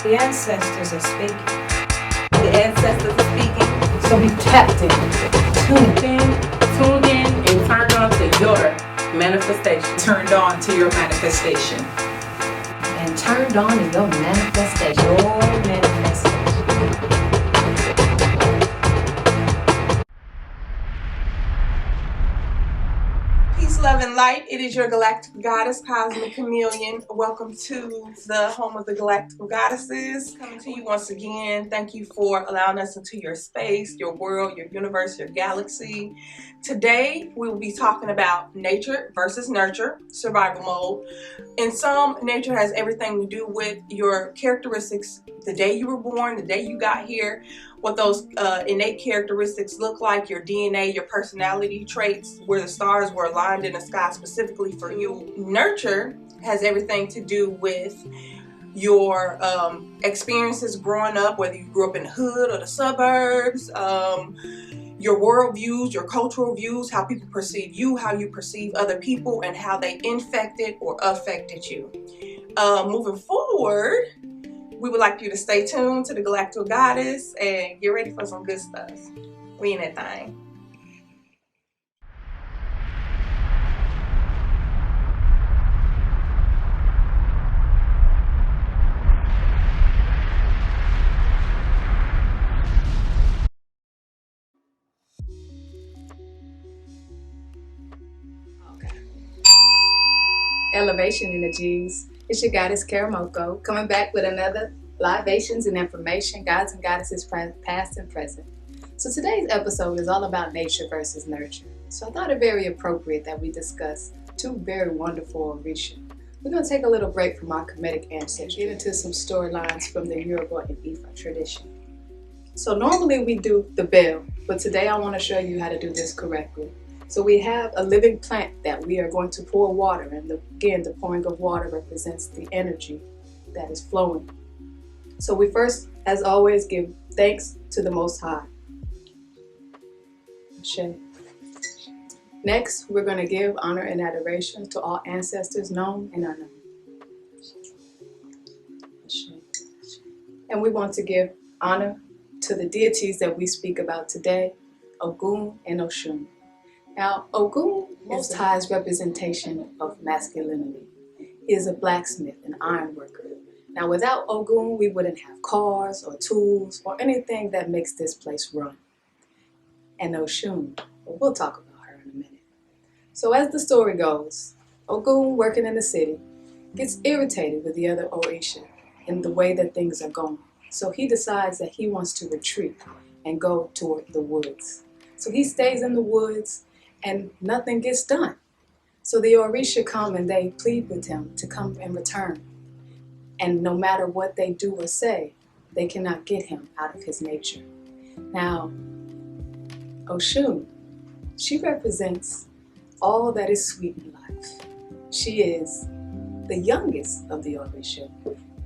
The ancestors are speaking. The ancestors are speaking. So be tapped in, tuned in, and turned on to your manifestation. Turned on to your manifestation. and turned on to your manifestation. Your manifestation. Peace, love, and light. It is your Galactical Goddess, Kösmïc Khamïllïon. Welcome to the home of the Galactical Goddesses. Coming to you once again. Thank you for allowing us into your space, your world, your universe, your galaxy. Today, we will be talking about nature versus nurture, survival mode. In some, nature has everything to do with your characteristics, the day you were born, the day you got here, what those innate characteristics look like, your DNA, your personality traits, where the stars were aligned in the sky specifically for you. Nurture has everything to do with your experiences growing up, whether you grew up in the hood or the suburbs, your world views, your cultural views, how people perceive you, how you perceive other people, and how they infected or affected you. Moving forward, we would like you to stay tuned to the Galactical Goddess and get ready for some good stuff. We in that thing. Elevation energies. It's your goddess Karamoko coming back with another libations and information, gods and goddesses past and present. So today's episode is all about nature versus nurture. So I thought it very appropriate that we discuss two very wonderful Orisha. We're going to take a little break from our Kemetic ancestry, get into some storylines from the Yoruba and Ifa tradition. So normally we do the bell, but today I want to show you how to do this correctly. So we have a living plant that we are going to pour water, and again, the pouring of water represents the energy that is flowing. So we first, as always, give thanks to the Most High. Next, we're going to give honor and adoration to all ancestors known and unknown. And we want to give honor to the deities that we speak about today, Ogun and Oshun. Now, Ogun Most High's representation of masculinity. He is a blacksmith, an iron worker. Now, without Ogun, we wouldn't have cars or tools or anything that makes this place run. And Oshun, well, we'll talk about her in a minute. So as the story goes, Ogun, working in the city, gets irritated with the other Orisha in the way that things are going. So he decides that he wants to retreat and go toward the woods. So he stays in the woods, and nothing gets done. So the Orisha come and they plead with him to come and return. And no matter what they do or say, they cannot get him out of his nature. Now, Oshun, she represents all that is sweet in life. She is the youngest of the Orisha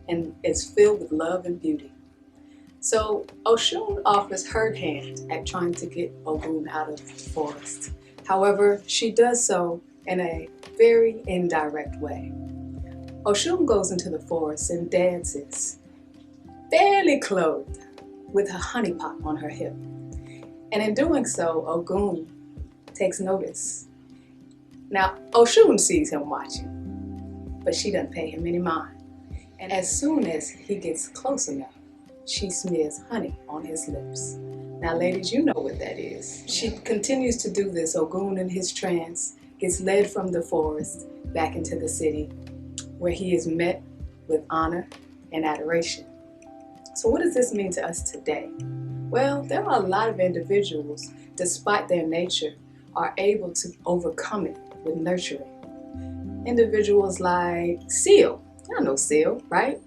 and is filled with love and beauty. So Oshun offers her hand at trying to get Ogun out of the forest. However, she does so in a very indirect way. Oshun goes into the forest and dances, barely clothed, with a honey pot on her hip. And in doing so, Ogun takes notice. Now, Oshun sees him watching, but she doesn't pay him any mind. And as soon as he gets close enough, she smears honey on his lips. Now, ladies, you know what that is. She continues to do this. Ogun, in his trance, gets led from the forest back into the city, where he is met with honor and adoration. So what does this mean to us today? Well, there are a lot of individuals, despite their nature, are able to overcome it with nurturing. Individuals like Seal. Y'all know Seal, right?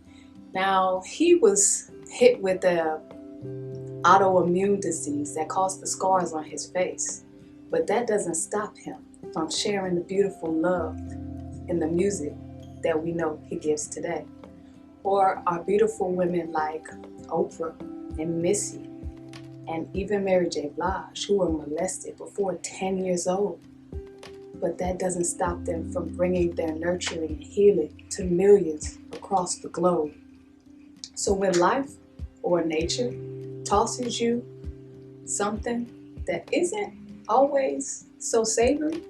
Now, he was hit with a autoimmune disease that caused the scars on his face. But that doesn't stop him from sharing the beautiful love in the music that we know he gives today. Or our beautiful women like Oprah and Missy and even Mary J. Blige, who were molested before 10 years old. But that doesn't stop them from bringing their nurturing and healing to millions across the globe. So when life or nature tosses you something that isn't always so savory,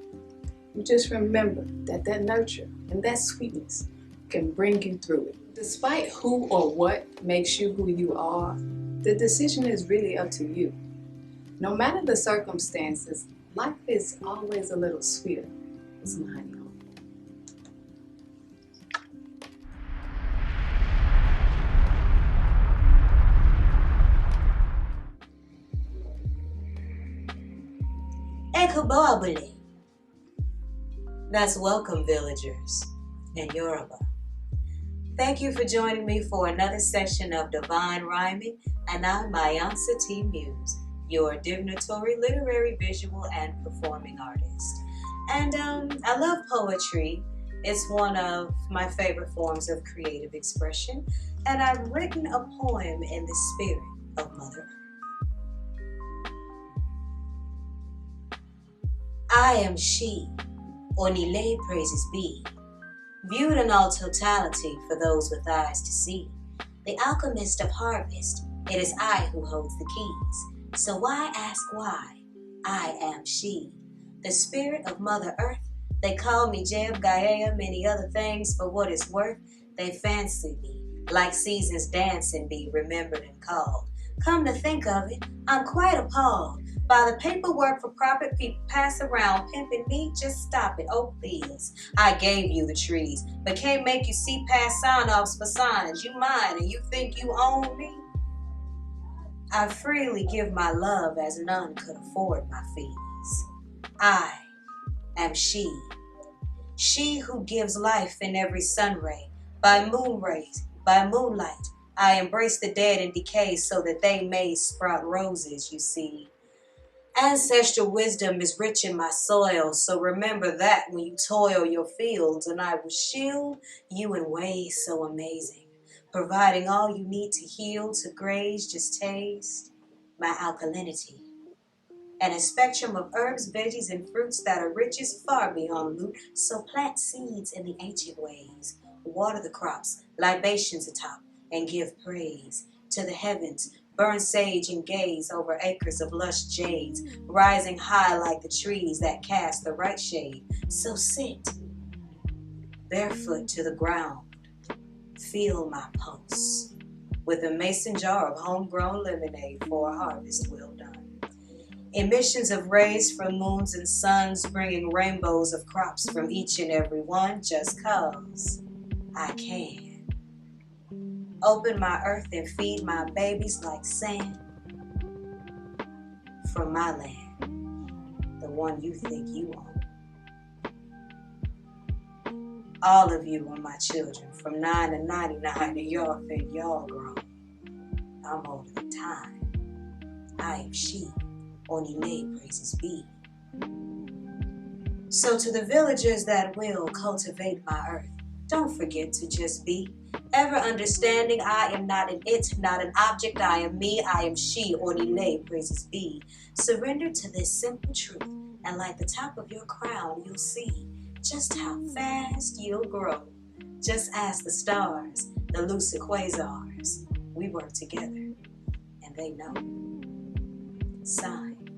you just remember that nurture and that sweetness can bring you through it. Despite who or what makes you who you are, the decision is really up to you. No matter the circumstances, life is always a little sweeter with some honey on it. Ekubabule. That's welcome, villagers in Yoruba. Thank you for joining me for another session of Divine Rhyming, and I'm Ayansa T. Muse, your divinatory, literary, visual, and performing artist. And I love poetry. It's one of my favorite forms of creative expression, and I've written a poem in the spirit of Mother Earth. I am she, Onile praises be, viewed in all totality for those with eyes to see. The alchemist of harvest, it is I who holds the keys. So why ask why? I am she, the spirit of Mother Earth. They call me Jeb, Gaia, many other things. For what it's worth, they fancy me, like seasons dancing be remembered and called. Come to think of it, I'm quite appalled by the paperwork for profit people pass around pimping me. Just stop it, oh please. I gave you the trees, but can't make you see past sign-offs for signs. You mine and you think you own me? I freely give my love as none could afford my fees. I am she who gives life in every sun ray, by moon rays, by moonlight. I embrace the dead and decay so that they may sprout roses, you see. Ancestral wisdom is rich in my soil, so remember that when you toil your fields, and I will shield you in ways so amazing, providing all you need to heal, to graze. Just taste my alkalinity, and a spectrum of herbs, veggies, and fruits that are riches far beyond loot. So plant seeds in the ancient ways, water the crops, libations atop, and give praise to the heavens. Burn sage and gaze over acres of lush jades, rising high like the trees that cast the right shade. So sit barefoot to the ground, feel my pulse, with a mason jar of homegrown lemonade for a harvest well done. Emissions of rays from moons and suns, bringing rainbows of crops from each and every one, just 'cause I can. Open my earth and feed my babies like sand from my land, the one you think you own. All of you are my children, from 9 to 99, and y'all think y'all grown. I'm older than time. I am she, Onile praises be. So to the villagers that will cultivate my earth, don't forget to just be. Ever understanding I am not an it, not an object, I am me, I am she, Onile praises be. Surrender to this simple truth, and like the top of your crown, you'll see just how fast you'll grow. Just ask the stars, the lucid quasars. We work together, and they know. Signed,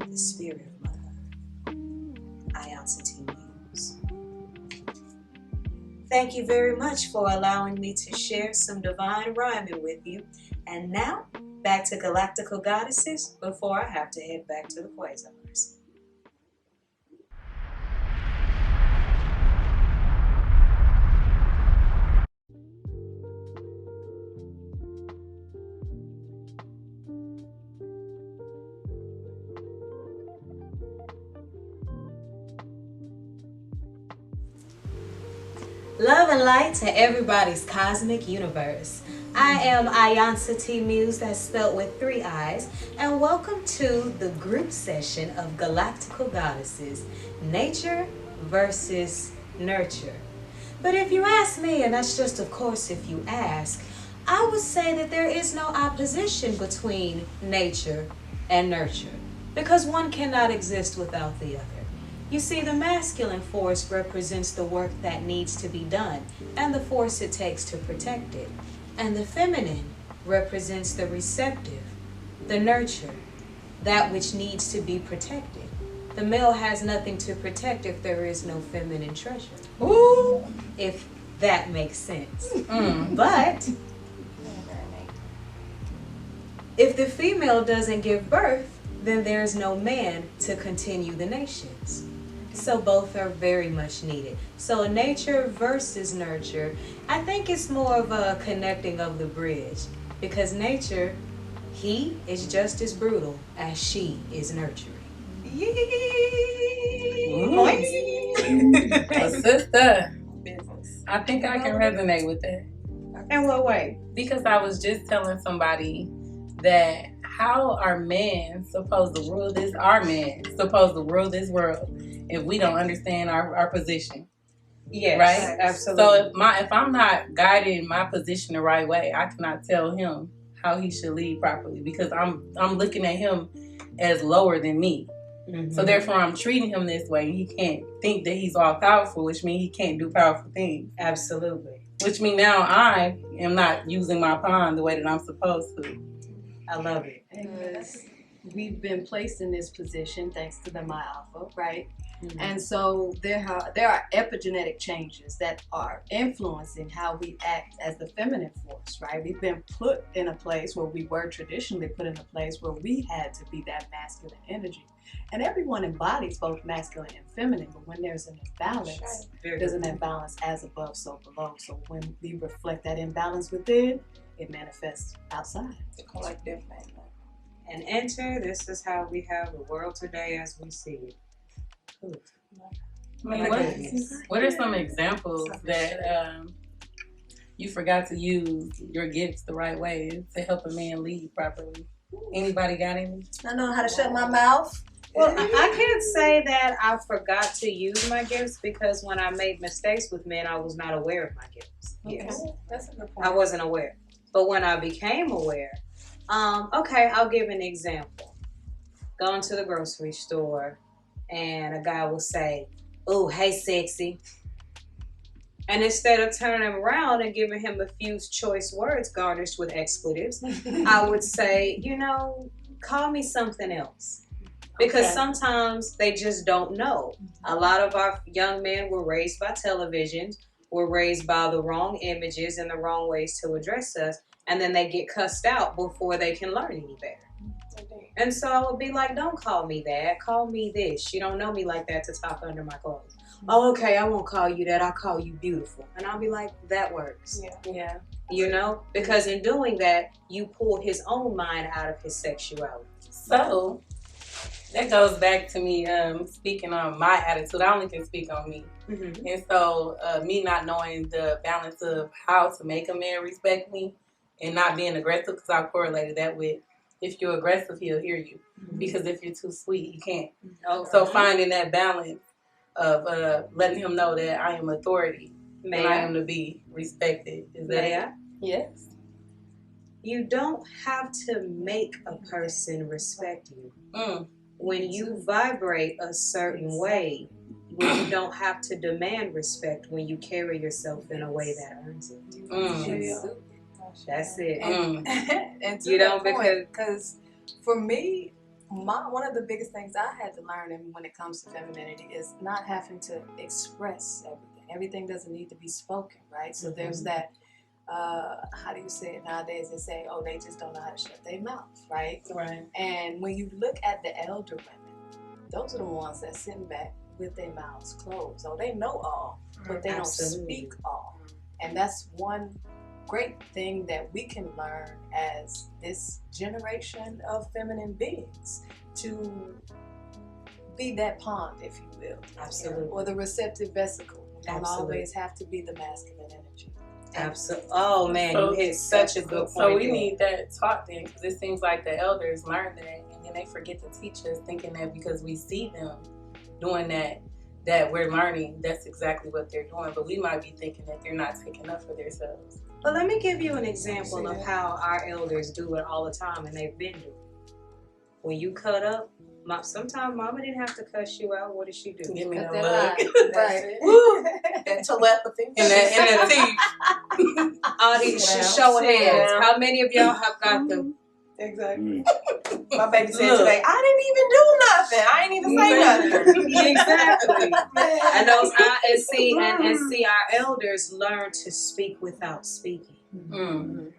the spirit of Mother Earth. Ayansa T. Muse. Thank you very much for allowing me to share some divine rhyming with you. And now, back to Galactical Goddesses before I have to head back to the quasars. Love and light to everybody's cosmic universe. I am Ayansa T. Muse, that's spelled with 3 I's, and welcome to the group session of Galactical Goddesses, Nature versus Nurture. But if you ask me, and that's just of course if you ask, I would say that there is no opposition between nature and nurture, because one cannot exist without the other. You see, the masculine force represents the work that needs to be done and the force it takes to protect it. And the feminine represents the receptive, the nurture, that which needs to be protected. The male has nothing to protect if there is no feminine treasure. Ooh. If that makes sense. But if the female doesn't give birth, then there's no man to continue the nations. So both are very much needed. So nature versus nurture, I think it's more of a connecting of the bridge, because nature, he is just as brutal as she is nurturing. Sister, I think I can resonate with that. In what way? Because I was just telling somebody that how are men supposed to rule this world if we don't understand our position? Yes, right? Absolutely. So if I'm not guiding my position the right way, I cannot tell him how he should lead properly, because I'm looking at him as lower than me. So therefore I'm treating him this way. He can't think that he's all powerful, which means he can't do powerful things. Absolutely. Which means now I am not using my pawn the way that I'm supposed to. I love it. Because we've been placed in this position thanks to the My Alpha, right? And so there are epigenetic changes that are influencing how we act as the feminine force, right? We've been put in a place where we were traditionally put in a place where we had to be that masculine energy. And everyone embodies both masculine and feminine, but when there's an imbalance, there's an imbalance as above, so below. So when we reflect that imbalance within, it manifests outside. The collective thing. And enter, this is how we have the world today as we see it. What are some examples that you forgot to use your gifts the right way to help a man lead properly? Anybody got any? I know how to shut my mouth. Well, I can't say that I forgot to use my gifts, because when I made mistakes with men, I was not aware of my gifts. Yes. That's a good point. I wasn't aware. But when I became aware, okay, I'll give an example. Going to the grocery store, and a guy will say, "Oh, hey, sexy." And instead of turning him around and giving him a few choice words garnished with expletives, I would say, call me something else. Because sometimes they just don't know. A lot of our young men were raised by television, were raised by the wrong images and the wrong ways to address us, and then they get cussed out before they can learn any better. And so I would be like, don't call me that. Call me this. You don't know me like that to talk under my clothes. Oh, okay, I won't call you that. I'll call you beautiful. And I'll be like, that works. Yeah. Because in doing that, you pull his own mind out of his sexuality. So that goes back to me speaking on my attitude. I only can speak on me. And so me not knowing the balance of how to make a man respect me and not being aggressive, because I correlated that with, if you're aggressive, he'll hear you. Because if you're too sweet, he can't. So finding that balance of letting him know that I am authority and I am to be respected. Is that it? Yes. You don't have to make a person respect you. When you vibrate a certain way, you don't have to demand respect when you carry yourself in a way that earns it. That's it. And to that point, because for me, one of the biggest things I had to learn when it comes to femininity is not having to express everything. Everything doesn't need to be spoken, right? So there's that, how do you say it nowadays? They say, oh, they just don't know how to shut their mouth, right? Right. And when you look at the elder women, those are the ones that sitting back with their mouths closed. So they know all, but they don't speak all. And that's one great thing that we can learn as this generation of feminine beings, to be that pond, if you will. Absolutely. Or the receptive vesicle. We don't always have to be the masculine energy. Absolutely. Oh man, you hit such a good point. So we need that taught then, because it seems like the elders learn that and then they forget to teach us, thinking that because we see them doing that we're learning that's exactly what they're doing. But we might be thinking that they're not taking up for themselves. But let me give you an example of how our elders do it all the time, and they've been doing it. When you cut up, Sometimes mama didn't have to cuss you out. What did she do? Give me Cut the that look. eye. Right. That telepathy. And the teeth. All these Well, show of hands. yeah. How many of y'all have got them? Exactly. My baby said today, I didn't even do nothing. I ain't even say nothing. Exactly. And those and Mm. see our elders learn to speak without speaking. Mm.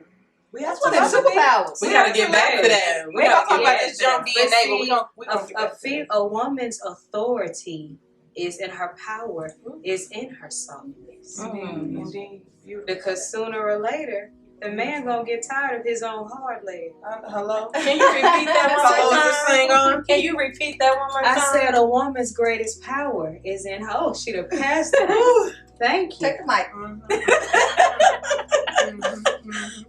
That's What are superpowers? We gotta get back to that. We gotta talk about this junk DNA, but we gonna get back to that. A woman's authority is in her power, is in her softness. Indeed. Because sooner or later, the man gonna get tired of his own hard leg. Hello? Can you repeat that one Hello, more is this thing time? on? Can you repeat that one more time? I said a woman's greatest power is in her. Oh, she done passed it. Thank you. Take the mic.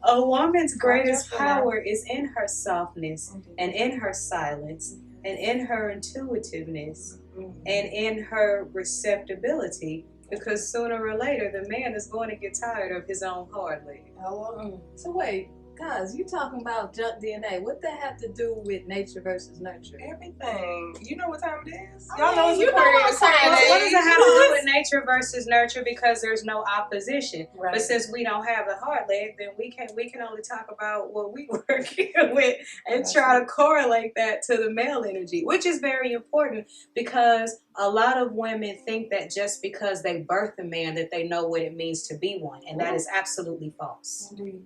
A woman's greatest power is in her softness and in her silence and in her intuitiveness and in her receptibility, because sooner or later the man is going to get tired of his own hard leg. Hello? So wait, guys, you talking about junk DNA? What that have to do with nature versus nurture? Everything. You know what time it is? I Y'all know mean, it's Aquarius. What does it have to do with nature versus nurture? Because there's no opposition. Right. But since we don't have the hard leg, then we can only talk about what we working with and try to correlate that to the male energy, which is very important, because a lot of women think that just because they birth a man that they know what it means to be one, and that is absolutely false. Indeed.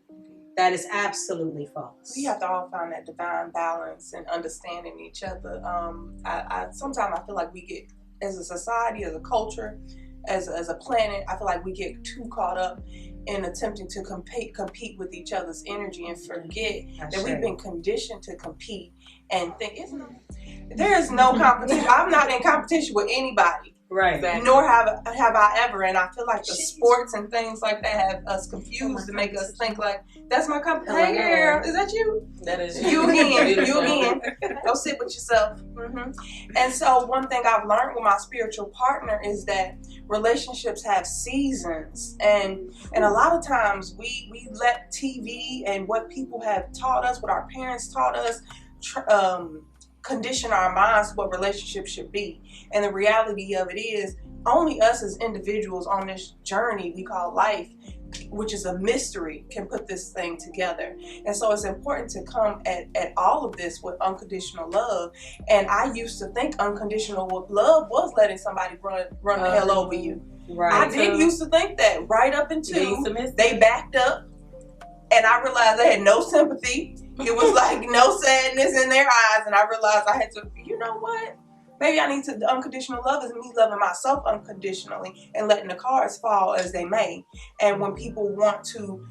That is absolutely false. We have to all find that divine balance and understanding each other. Sometimes I feel like we get, as a society, as a culture, as a planet, I feel like we get too caught up in attempting to compete with each other's energy and forget that we've been conditioned to compete and think there is no competition. I'm not in competition with anybody. Right. Nor have I ever, and I feel like the sports and things like that have us confused and make us think like, that's my company. Hey girl, is that you? That is You again, you again. Go sit with yourself. And so one thing I've learned with my spiritual partner is that relationships have seasons, and a lot of times we let TV and what people have taught us, what our parents taught us, condition our minds to what relationships should be. And the reality of it is, only us as individuals on this journey we call life, which is a mystery, can put this thing together. And so it's important to come at all of this with unconditional love. And I used to think unconditional love was letting somebody run the hell over you. Right. I did used to think that, right up until they backed up and I realized I had no sympathy. It was like no sadness in their eyes, and I realized I had to, you know what? Maybe I need to, the unconditional love is me loving myself unconditionally and letting the cards fall as they may. And when people want to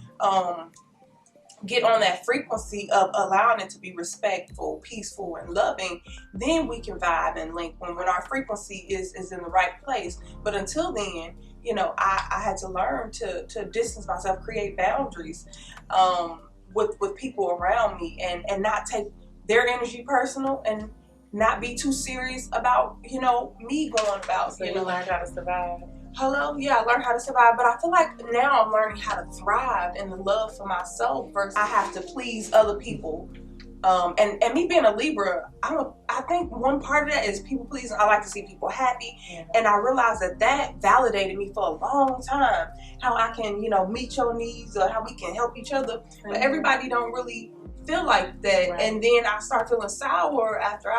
get on that frequency of allowing it to be respectful, peaceful, and loving, then we can vibe and link when our frequency is in the right place. But until then, you know, I had to learn to distance myself, create boundaries with people around me, and not take their energy personal and not be too serious about, you know, me going about. So you learn how to survive. Hello, yeah, I learned how to survive, but I feel like now I'm learning how to thrive in the love for myself versus I have to please other people. And me being a Libra, I think one part of that is people pleasing. I like to see people happy, and I realized that validated me for a long time. How I can, you know, meet your needs, or how we can help each other, but everybody don't really feel like that. Right. And then I start feeling sour after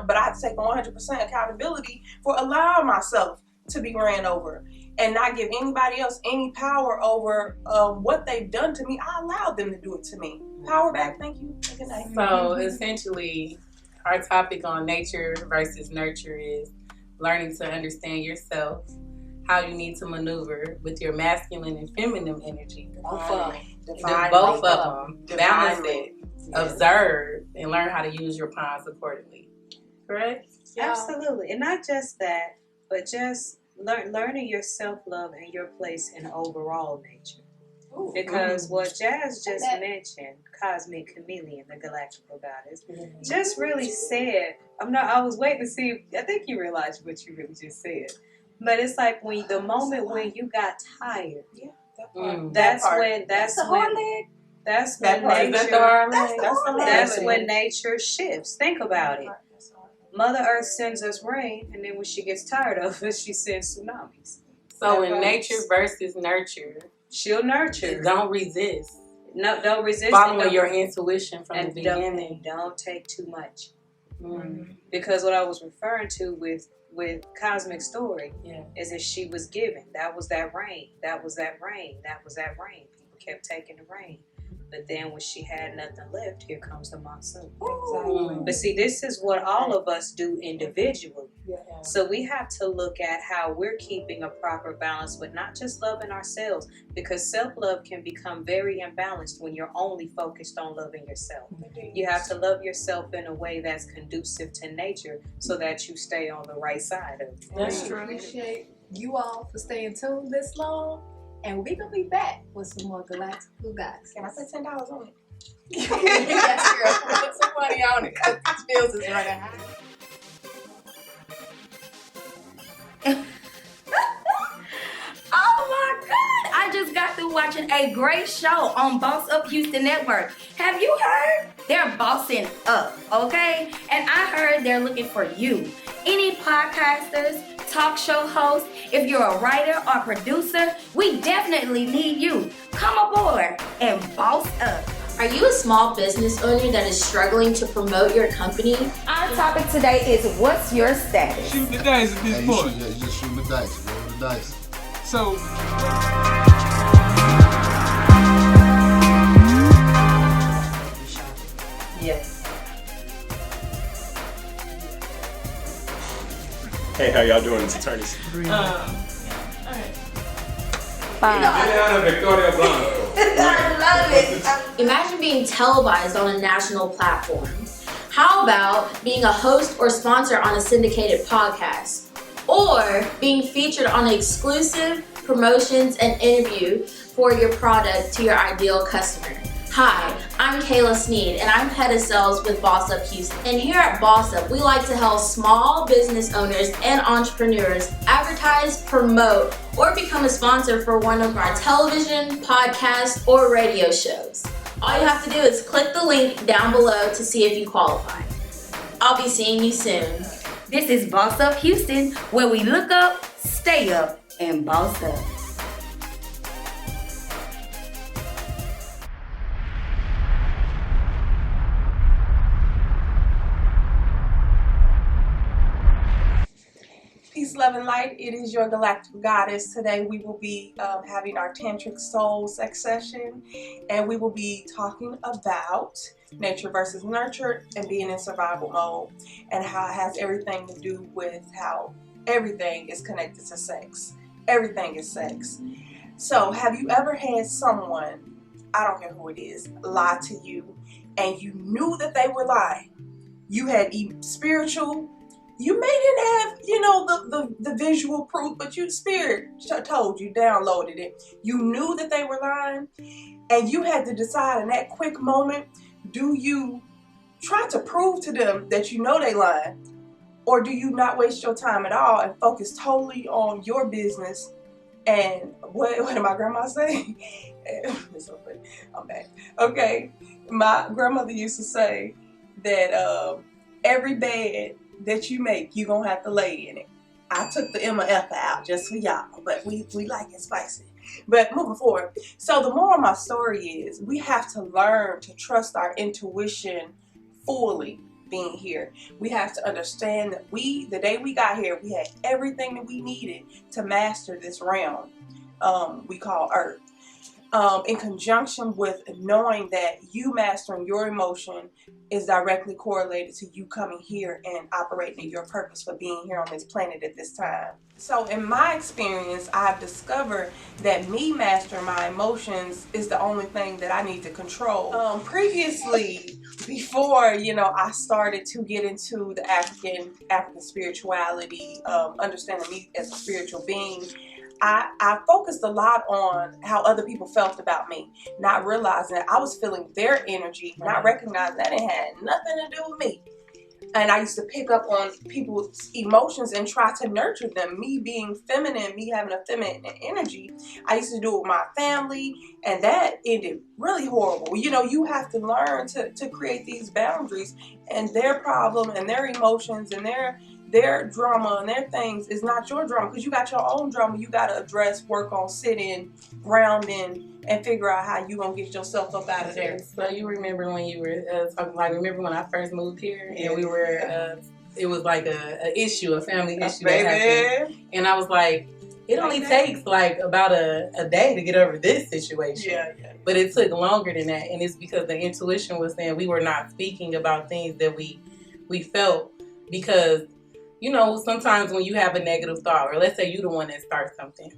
but I have to take 100% accountability for allowing myself to be ran over and not give anybody else any power over what they've done to me. I allowed them to do it to me. Power back, thank you. Good night. So essentially, our topic on nature versus nurture is learning to understand yourself, how you need to maneuver with your masculine and feminine energy. Both of them. Balance it, observe, and learn how to use your pawns accordingly. Correct? Yeah. Absolutely. And not just that, but just learning your self-love and your place in overall nature. Ooh, because what Jazz just mentioned, Kösmïc Khamïllïon, the Galactical Goddess, just really said, I was waiting to see, I think you realized what you really just said. But it's like the moment when you got tired. Yeah. That's when nature shifts. Think about it. Mother Earth sends us rain, and then when she gets tired of it, she sends tsunamis. So in nature versus nurture, she'll nurture. Don't resist. No, don't resist. Follow your intuition from the beginning. Don't take too much. Mm-hmm. Because what I was referring to with Cosmic Story yeah. is that she was given. That was that rain. That was that rain. That was that rain. People kept taking the rain. But then when she had nothing left, here comes the monsoon. Exactly. But see, this is what all of us do individually. Yeah. So we have to look at how we're keeping a proper balance with not just loving ourselves, because self-love can become very imbalanced when you're only focused on loving yourself. You have to love yourself in a way that's conducive to nature so that you stay on the right side of it. That's We true. appreciate you all for staying tuned this long. And we're going to be back with some more Galactical Goddesses. Can I put $10 on it? Yes, girl. Put some money on it because these bills is running high. Oh my God! I just got through watching a great show on Boss Up Houston Network. Have you heard? They're bossing up, okay? And I heard they're looking for you. Any podcasters, talk show hosts, if you're a writer or producer, we definitely need you. Come aboard and boss up. Are you a small business owner that is struggling to promote your company? Our topic today is what's your status? Shoot the dice at this Hey, point. you just shoot the dice. Roll the dice. So, Yes. Hey, how y'all doing? It's attorneys. Imagine being televised on a national platform. How about being a host or sponsor on a syndicated podcast? Or being featured on exclusive promotions and interview for your product to your ideal customer? Hi, I'm Kayla Sneed, and I'm head of sales with Boss Up Houston. And here at Boss Up, we like to help small business owners and entrepreneurs advertise, promote, or become a sponsor for one of our television, podcast, or radio shows. All you have to do is click the link down below to see if you qualify. I'll be seeing you soon. This is Boss Up Houston, where we look up, stay up, and boss up. Peace, love, and light. It is your Galactical Goddess. Today we will be having our Tantric Soul sex session, and we will be talking about nature versus nurture and being in survival mode, and how it has everything to do with how everything is connected to sex. Everything is sex. So have you ever had someone, I don't care who it is, lie to you, and you knew that they were lying? You had spiritual, you may didn't have, you know, the visual proof, but your spirit told you, downloaded it. You knew that they were lying, and you had to decide in that quick moment, do you try to prove to them that you know they lying, or do you not waste your time at all and focus totally on your business? And what did my grandma say? It's so funny. I'm back. Okay, my grandmother used to say that every bed that you make, you're gonna have to lay in it. I took the M and F out just for y'all, but we like it spicy. But moving forward, so the moral of my story is we have to learn to trust our intuition fully being here. We have to understand that the day we got here, we had everything that we needed to master this realm we call Earth. In conjunction with knowing that you mastering your emotion is directly correlated to you coming here and operating in your purpose for being here on this planet at this time. So in my experience, I've discovered that me mastering my emotions is the only thing that I need to control. Previously, before, you know, I started to get into the African spirituality, understanding me as a spiritual being, I focused a lot on how other people felt about me, not realizing that I was feeling their energy, not recognizing that it had nothing to do with me. And I used to pick up on people's emotions and try to nurture them. Me being feminine, me having a feminine energy, I used to do it with my family, and that ended really horrible. You know, you have to learn to create these boundaries, and their problem and their emotions and their drama and their things is not your drama, because you got your own drama you got to address, work on, sit in, ground in, and figure out how you gonna get yourself up out of there. So you remember when you were talking, like, remember when I first moved here and we were, it was like a issue, a family issue that happened. And I was like, it only takes like about a day to get over this situation. Yeah. But it took longer than that. And it's because the intuition was saying we were not speaking about things that we felt, because, you know, sometimes when you have a negative thought, or let's say you're the one that starts something,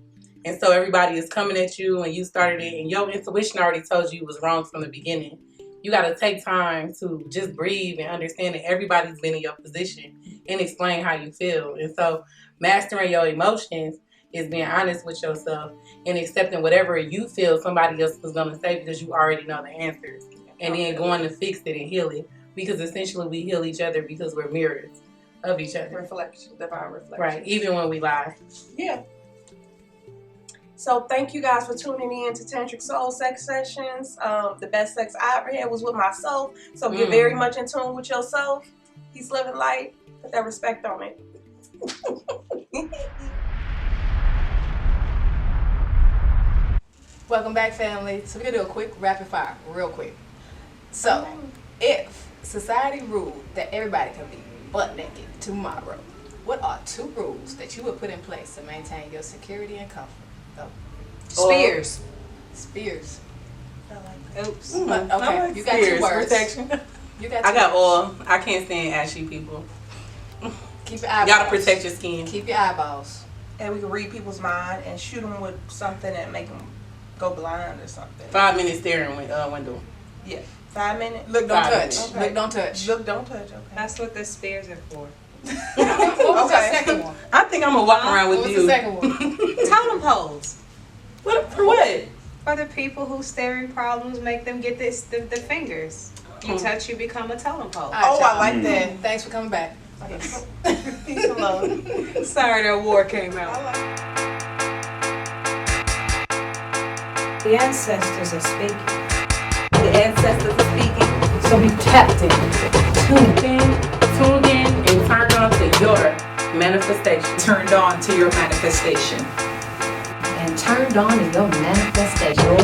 and so everybody is coming at you and you started it, and your intuition already told you it was wrong from the beginning. You got to take time to just breathe and understand that everybody's been in your position and explain how you feel. And so mastering your emotions is being honest with yourself and accepting whatever you feel somebody else is going to say, because you already know the answers, and then going to fix it and heal it, because essentially we heal each other because we're mirrors of each other. Reflection, divine reflection. Right, even when we lie. Yeah. So thank you guys for tuning in to Tantric Soul Sex Sessions. The best sex I ever had was with myself. So get very much in tune with yourself. Peace, love, and light. Put that respect on it. Welcome back, family. So we're gonna do a quick rapid fire, real quick. So, if society ruled that everybody can be butt naked tomorrow, what are 2 rules that you would put in place to maintain your security and comfort? Go. Spears. Spears. Oops. Okay, you got 2 words. Protection. You got 2 I got words. oil. I can't stand ashy people. Keep your eyeballs. You gotta protect your skin. Keep your eyeballs. And we can read people's mind and shoot them with something that make them go blind or something. 5 minutes staring window. Yeah. 5 minutes. Look, don't 5 touch. minutes. Okay. Look, don't touch. Look, don't touch. Okay. That's what the spears are for. What was the second one? I think I'm gonna walk around with What was you. the second one? Totem poles. What, for what? For the people whose staring problems make them get the fingers. You touch, you become a totem pole. All right, Oh, I y'all. like that. Thanks for coming back. Peace and love. Sorry, that war came out. The ancestors are speaking. The ancestors are speaking. So be tapped in, tuned in, and turned on to your manifestation. Turned on to your manifestation. And turned on to your manifestation.